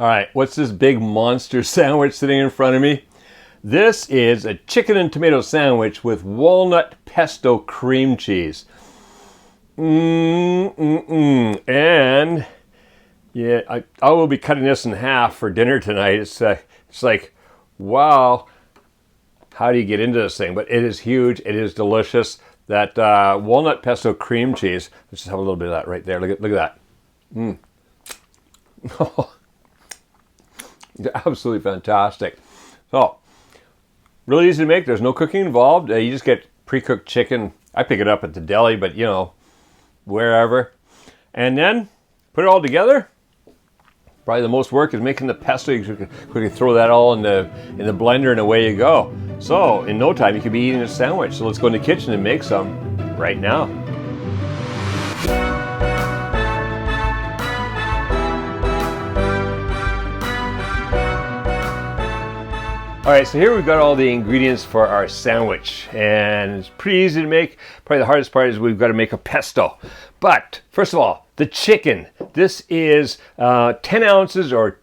All right, what's this big monster sandwich sitting in front of me? This is a chicken and tomato sandwich with walnut pesto cream cheese. And yeah, I will be cutting this in half for dinner tonight. It's like, wow, how do you get into this thing? But it is huge. It is delicious. That walnut pesto cream cheese. Let's just have a little bit of that right there. Look at that. Absolutely fantastic. So, really easy to make. There's no cooking involved. You just get pre-cooked chicken. I pick it up at the deli, but you know, wherever. And then put it all together. Probably the most work is making the pesto. You can quickly throw that all in the blender and away you go. So in no time you could be eating a sandwich. So let's go in the kitchen and make some right now. All right, so here we've got all the ingredients for our sandwich, and it's pretty easy to make. Probably the hardest part is we've got to make a pesto. But first of all, the chicken. This is 10 ounces or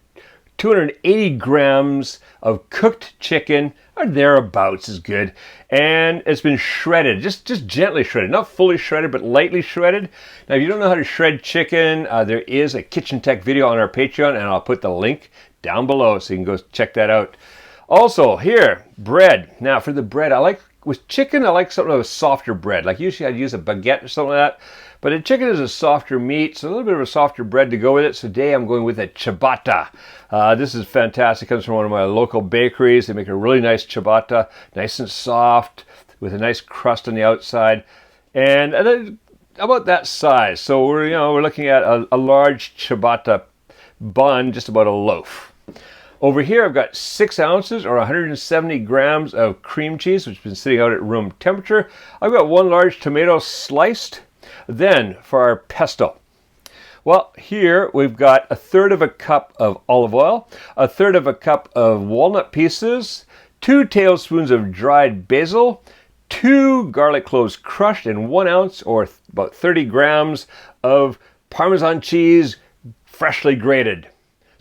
280 grams of cooked chicken, or thereabouts is good. And it's been shredded, just gently shredded, not fully shredded, but lightly shredded. Now, if you don't know how to shred chicken, there is a kitchen tech video on our Patreon, and I'll put the link down below so you can go check that out. Also, here, bread. Now, for the bread, with chicken, I like something of a softer bread. Like usually I'd use a baguette or something like that. But the chicken is a softer meat, so a little bit of a softer bread to go with it. So today I'm going with a ciabatta. This is fantastic. It comes from one of my local bakeries. They make a really nice ciabatta, nice and soft, with a nice crust on the outside. And about that size. So we're looking at a large ciabatta bun, just about a loaf. Over here, I've got 6 ounces or 170 grams of cream cheese, which has been sitting out at room temperature. I've got 1 large tomato sliced. Then, for our pesto. Well, here we've got 1/3 cup of olive oil, 1/3 cup of walnut pieces, 2 tablespoons of dried basil, 2 garlic cloves crushed, and 1 ounce or about 30 grams of Parmesan cheese, freshly grated.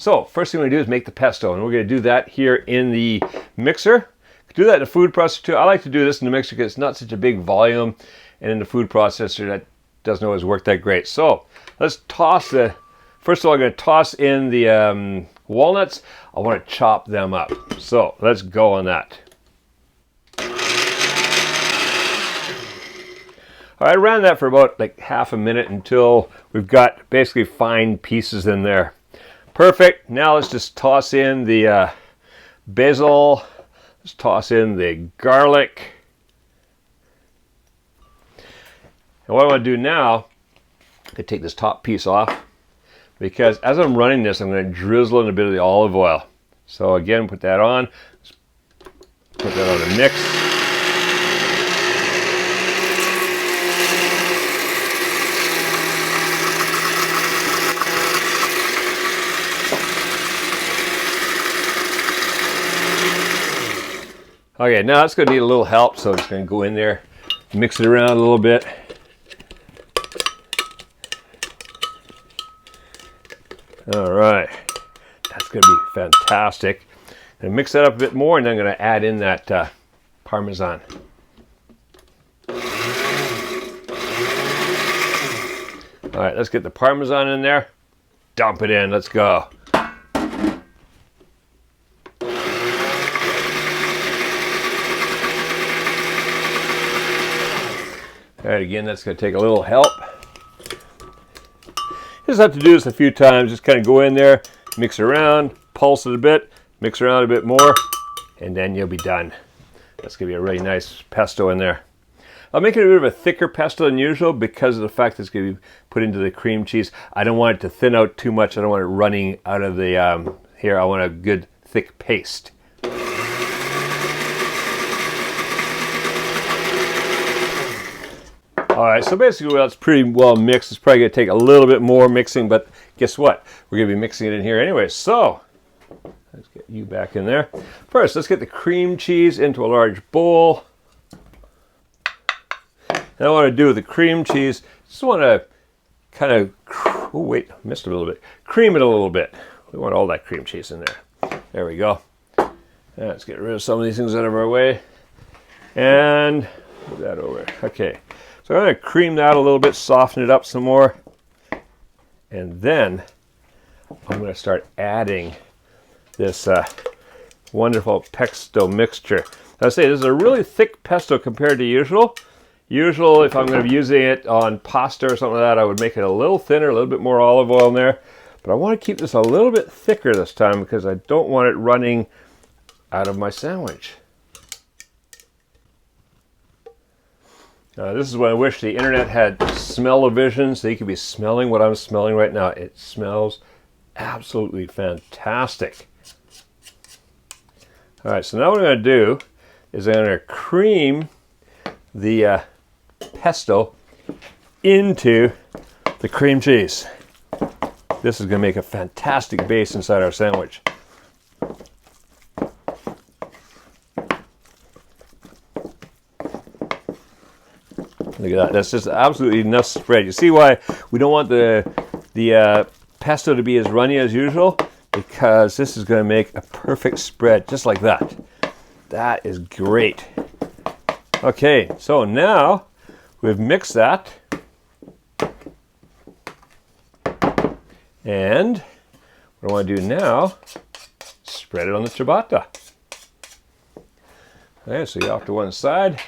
So, first thing we're going to do is make the pesto, and we're going to do that here in the mixer. Do that in the food processor too. I like to do this in the mixer because it's not such a big volume, and in the food processor that doesn't always work that great. So, let's toss first of all, I'm going to toss in the walnuts. I want to chop them up. So, let's go on that. All right, I ran that for about like half a minute until we've got basically fine pieces in there. Perfect. Now let's just toss in the basil. Let's toss in the garlic. And what I want to do now, I'm going to take this top piece off, because as I'm running this, I'm going to drizzle in a bit of the olive oil. So again, put that on. Let's put that on the mix. Okay, now it's going to need a little help, so I'm just going to go in there, mix it around a little bit. All right, that's going to be fantastic. I'm going to mix that up a bit more, and then I'm going to add in that Parmesan. All right, let's get the Parmesan in there. Dump it in, let's go. All right, again, that's going to take a little help. You just have to do this a few times. Just kind of go in there, mix around, pulse it a bit, mix around a bit more, and then you'll be done. That's going to be a really nice pesto in there. I'm making a bit of a thicker pesto than usual because of the fact that it's going to be put into the cream cheese. I don't want it to thin out too much. I don't want it running out of the here. I want a good thick paste. All right, so basically, well, it's pretty well mixed. It's probably going to take a little bit more mixing, but guess what? We're going to be mixing it in here anyway. So let's get you back in there. First, let's get the cream cheese into a large bowl. And I want to do with the cream cheese, just want to kind of, oh wait, I missed a little bit. Cream it a little bit. We want all that cream cheese in there. There we go. Let's get rid of some of these things out of our way. And move that over. Okay. So I'm going to cream that a little bit, soften it up some more. And then I'm going to start adding this wonderful pesto mixture. I say this is a really thick pesto compared to usual. Usual, if I'm going to be using it on pasta or something like that, I would make it a little thinner, a little bit more olive oil in there. But I want to keep this a little bit thicker this time because I don't want it running out of my sandwich. This is when I wish the internet had smell-o-vision so you could be smelling what I'm smelling right now. It smells absolutely fantastic. All right, so now what I'm going to do is I'm going to cream the pesto into the cream cheese. This is going to make a fantastic base inside our sandwich. Look at that. That's just absolutely enough spread. You see why we don't want the pesto to be as runny as usual? Because this is going to make a perfect spread, just like that. That is great. Okay, so now we've mixed that. And what I want to do now, spread it on the ciabatta. Okay, so you're off to one side.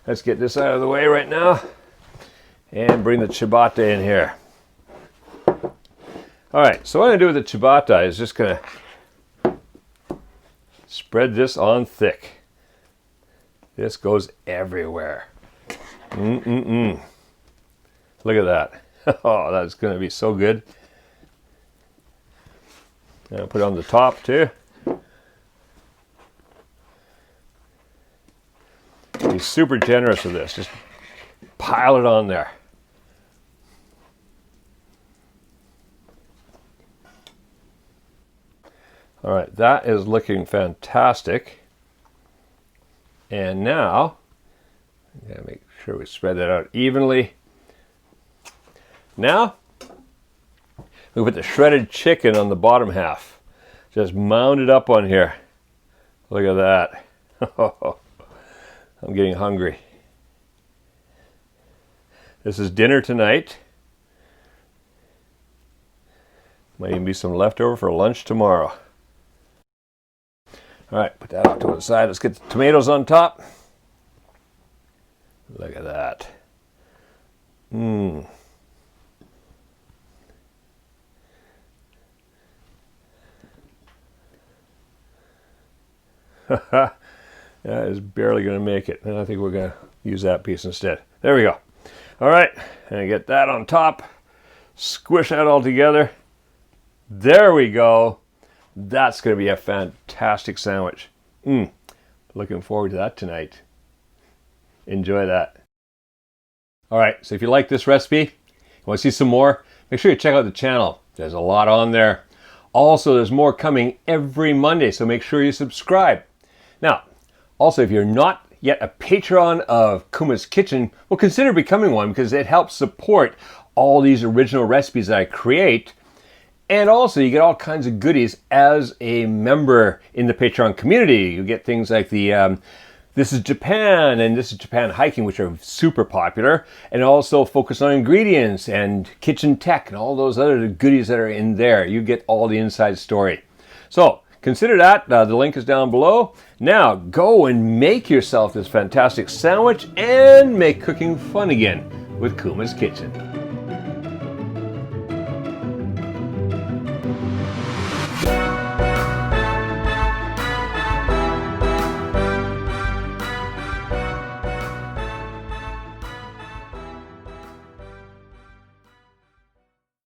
Let's get this out of the way right now and bring the ciabatta in here. All right, so what I'm going to do with the ciabatta is just going to spread this on thick. This goes everywhere. Look at that. Oh, that's going to be so good. And I'll put it on the top too. Be super generous with this. Just pile it on there. All right, that is looking fantastic. And now, I'm going to make sure we spread that out evenly. Now, we put the shredded chicken on the bottom half. Just mound it up on here. Look at that. I'm getting hungry. This is dinner tonight. Might even be some leftover for lunch tomorrow. All right, put that off to the side. Let's get the tomatoes on top. Look at that. That is barely going to make it. And I think we're going to use that piece instead. There we go. All right, and get that on top. Squish that all together. There we go. That's going to be a fantastic sandwich. Looking forward to that tonight. Enjoy that. All right, so if you like this recipe, you want to see some more, make sure you check out the channel. There's a lot on there. Also, there's more coming every Monday, so make sure you subscribe. Now, also, if you're not yet a patron of Kuma's Kitchen, well, consider becoming one because it helps support all these original recipes that I create. And also, you get all kinds of goodies as a member in the Patreon community. You get things like the This is Japan and This is Japan Hiking, which are super popular, and also focus on ingredients and kitchen tech and all those other goodies that are in there. You get all the inside story. So consider that. The link is down below. Now go and make yourself this fantastic sandwich and make cooking fun again with Kuma's Kitchen.